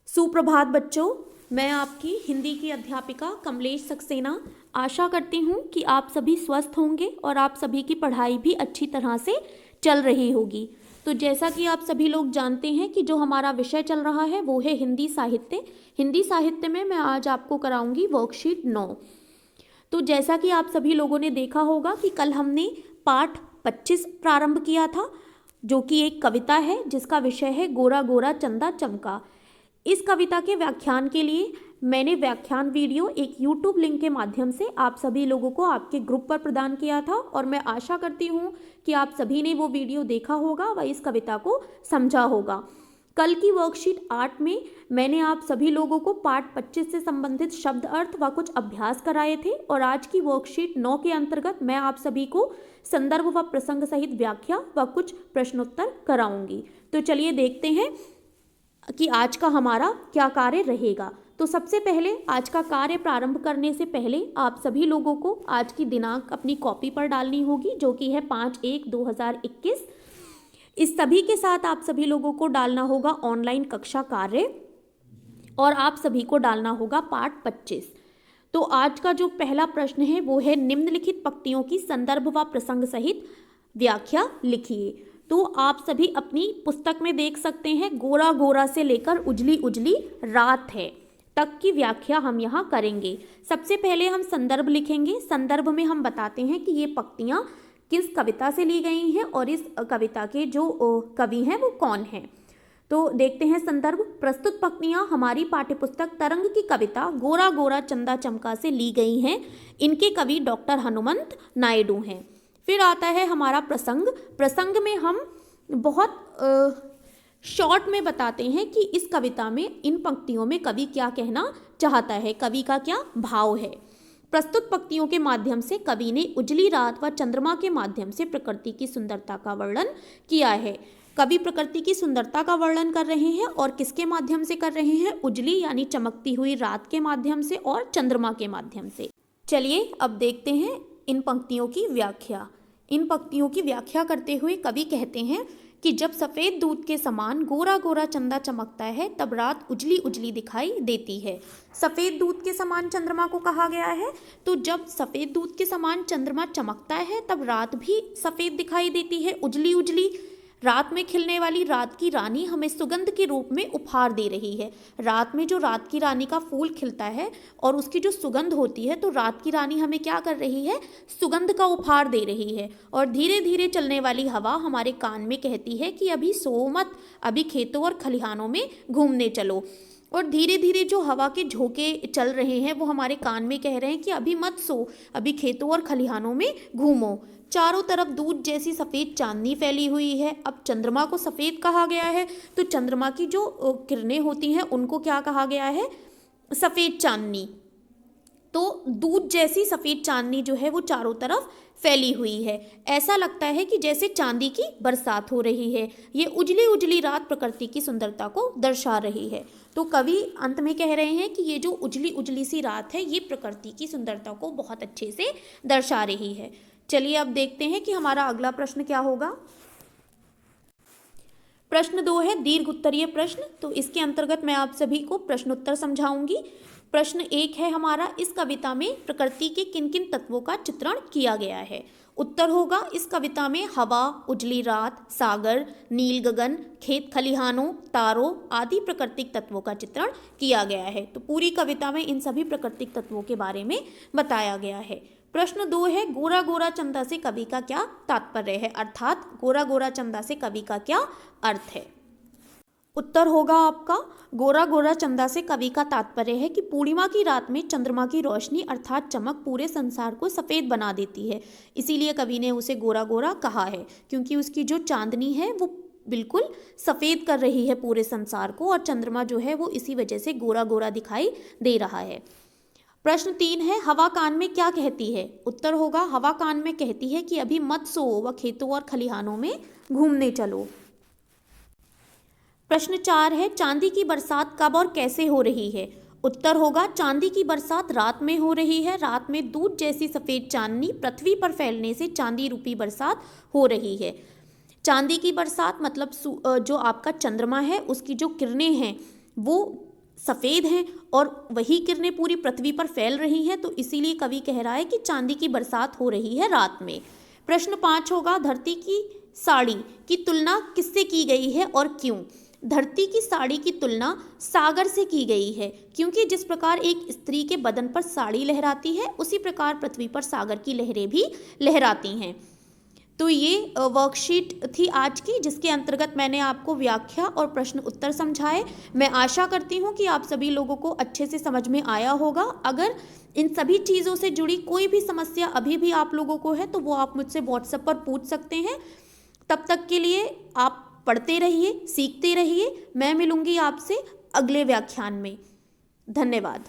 सुप्रभात बच्चों, मैं आपकी हिंदी की अध्यापिका कमलेश सक्सेना। आशा करती हूँ कि आप सभी स्वस्थ होंगे और आप सभी की पढ़ाई भी अच्छी तरह से चल रही होगी। तो जैसा कि आप सभी लोग जानते हैं कि जो हमारा विषय चल रहा है वो है हिंदी साहित्य। हिंदी साहित्य में मैं आज आपको कराऊंगी वर्कशीट 9। तो जैसा कि आप सभी लोगों ने देखा होगा कि कल हमने पाठ 25 प्रारंभ किया था, जो कि एक कविता है जिसका विषय है गोरा गोरा चंदा चमका। इस कविता के व्याख्यान के लिए मैंने व्याख्यान वीडियो एक YouTube लिंक के माध्यम से आप सभी लोगों को आपके ग्रुप पर प्रदान किया था और मैं आशा करती हूँ कि आप सभी ने वो वीडियो देखा होगा व इस कविता को समझा होगा। कल की वर्कशीट 8 में मैंने आप सभी लोगों को पाठ 25 से संबंधित शब्द अर्थ व कुछ अभ्यास कराए थे और आज की वर्कशीट 9 के अंतर्गत मैं आप सभी को संदर्भ व प्रसंग सहित व्याख्या व कुछ प्रश्नोत्तर कराऊंगी। तो चलिए देखते हैं कि आज का हमारा क्या कार्य रहेगा। तो सबसे पहले आज का कार्य प्रारंभ करने से पहले आप सभी लोगों को आज की दिनांक अपनी कॉपी पर डालनी होगी, जो कि है 5/1/2021। इस सभी के साथ आप सभी लोगों को डालना होगा ऑनलाइन कक्षा कार्य और आप सभी को डालना होगा पाठ 25। तो आज का जो पहला प्रश्न है वो है निम्नलिखित पंक्तियों की संदर्भ व प्रसंग सहित व्याख्या लिखिए। तो आप सभी अपनी पुस्तक में देख सकते हैं गोरा गोरा से लेकर उजली उजली रात है तक की व्याख्या हम यहाँ करेंगे। सबसे पहले हम संदर्भ लिखेंगे। संदर्भ में हम बताते हैं कि ये पंक्तियाँ किस कविता से ली गई हैं और इस कविता के जो कवि हैं वो कौन हैं। तो देखते हैं संदर्भ। प्रस्तुत पंक्तियाँ हमारी पाठ्यपुस्तक तरंग की कविता गोरा गोरा चंदा चमका से ली गई हैं। इनके कवि डॉक्टर हनुमंत नायडू हैं। फिर आता है हमारा प्रसंग। प्रसंग में हम बहुत शॉर्ट में बताते हैं कि इस कविता में इन पंक्तियों में कवि क्या कहना चाहता है, कवि का क्या भाव है। प्रस्तुत पंक्तियों के माध्यम से कवि ने उजली रात व चंद्रमा के माध्यम से प्रकृति की सुंदरता का वर्णन किया है। कवि प्रकृति की सुंदरता का वर्णन कर रहे हैं और किसके माध्यम से कर रहे हैं? उजली यानी चमकती हुई रात के माध्यम से और चंद्रमा के माध्यम से। चलिए अब देखते हैं इन पंक्तियों की व्याख्या। इन पंक्तियों की व्याख्या करते हुए कवि कहते हैं कि जब सफ़ेद दूध के समान गोरा गोरा चंदा चमकता है तब रात उजली उजली दिखाई देती है। सफ़ेद दूध के समान चंद्रमा को कहा गया है। तो जब सफ़ेद दूध के समान चंद्रमा चमकता है तब रात भी सफ़ेद दिखाई देती है, उजली उजली। रात में खिलने वाली रात की रानी हमें सुगंध के रूप में उपहार दे रही है। रात में जो रात की रानी का फूल खिलता है और उसकी जो सुगंध होती है, तो रात की रानी हमें क्या कर रही है? सुगंध का उपहार दे रही है। और धीरे धीरे चलने वाली हवा हमारे कान में कहती है कि अभी सो मत, अभी खेतों और खलिहानों में घूमने चलो। और धीरे धीरे जो हवा के झोंके चल रहे हैं वो हमारे कान में कह रहे हैं कि अभी मत सो, अभी खेतों और खलिहानों में घूमो। चारों तरफ दूध जैसी सफ़ेद चांदनी फैली हुई है। अब चंद्रमा को सफ़ेद कहा गया है, तो चंद्रमा की जो किरणें होती हैं उनको क्या कहा गया है? सफ़ेद चांदनी। तो दूध जैसी सफ़ेद चांदनी जो है वो चारों तरफ फैली हुई है। ऐसा लगता है कि जैसे चांदी की बरसात हो रही है। ये उजली उजली रात प्रकृति की सुंदरता को दर्शा रही है। तो कवि अंत में कह रहे हैं कि ये जो उजली उजली सी रात है ये प्रकृति की सुंदरता को बहुत अच्छे से दर्शा रही है। चलिए अब देखते हैं कि हमारा अगला प्रश्न क्या होगा। प्रश्न 2 है दीर्घ उत्तरीय प्रश्न। तो इसके अंतर्गत मैं आप सभी को प्रश्नोत्तर समझाऊंगी। प्रश्न 1 है हमारा, इस कविता में प्रकृति के किन किन तत्वों का चित्रण किया गया है? उत्तर होगा, इस कविता में हवा, उजली रात, सागर, नील गगन, खेत खलिहानों, तारों आदि प्राकृतिक तत्वों का चित्रण किया गया है। तो पूरी कविता में इन सभी प्राकृतिक तत्वों के बारे में बताया गया है। प्रश्न 2 है गोरा गोरा चंदा से कवि का क्या तात्पर्य है, अर्थात गोरा गोरा चंदा से कवि का क्या अर्थ है? उत्तर होगा आपका, गोरा गोरा चंदा से कवि का तात्पर्य है कि पूर्णिमा की रात में चंद्रमा की रोशनी अर्थात चमक पूरे संसार को सफ़ेद बना देती है। इसीलिए कवि ने उसे गोरा गोरा कहा है, क्योंकि उसकी जो चांदनी है वो बिल्कुल सफ़ेद कर रही है पूरे संसार को और चंद्रमा जो है वो इसी वजह से गोरा गोरा दिखाई दे रहा है। प्रश्न 3 है हवा कान में क्या कहती है? उत्तर होगा, हवा कान में कहती है कि अभी मत सो व खेतों और खलिहानों में घूमने चलो। प्रश्न 4 है चांदी की बरसात कब और कैसे हो रही है? उत्तर होगा, चांदी की बरसात रात में हो रही है। रात में दूध जैसी सफ़ेद चांदनी पृथ्वी पर फैलने से चांदी रूपी बरसात हो रही है। चांदी की बरसात मतलब जो आपका चंद्रमा है उसकी जो किरणें हैं वो सफ़ेद हैं और वही किरणें पूरी पृथ्वी पर फैल रही हैं, तो इसीलिए कवि कह रहा है कि चांदी की बरसात हो रही है रात में। प्रश्न 5 होगा, धरती की साड़ी की तुलना किससे की गई है और क्यों? धरती की साड़ी की तुलना सागर से की गई है, क्योंकि जिस प्रकार एक स्त्री के बदन पर साड़ी लहराती है, उसी प्रकार पृथ्वी पर सागर की लहरें भी लहराती हैं। तो ये वर्कशीट थी आज की, जिसके अंतर्गत मैंने आपको व्याख्या और प्रश्न उत्तर समझाए। मैं आशा करती हूँ कि आप सभी लोगों को अच्छे से समझ में आया होगा। अगर इन सभी चीज़ों से जुड़ी कोई भी समस्या अभी भी आप लोगों को है, तो वो आप मुझसे व्हाट्सएप पर पूछ सकते हैं। तब तक के लिए आप पढ़ते रहिए, सीखते रहिए। मैं मिलूंगी आपसे अगले व्याख्यान में। धन्यवाद।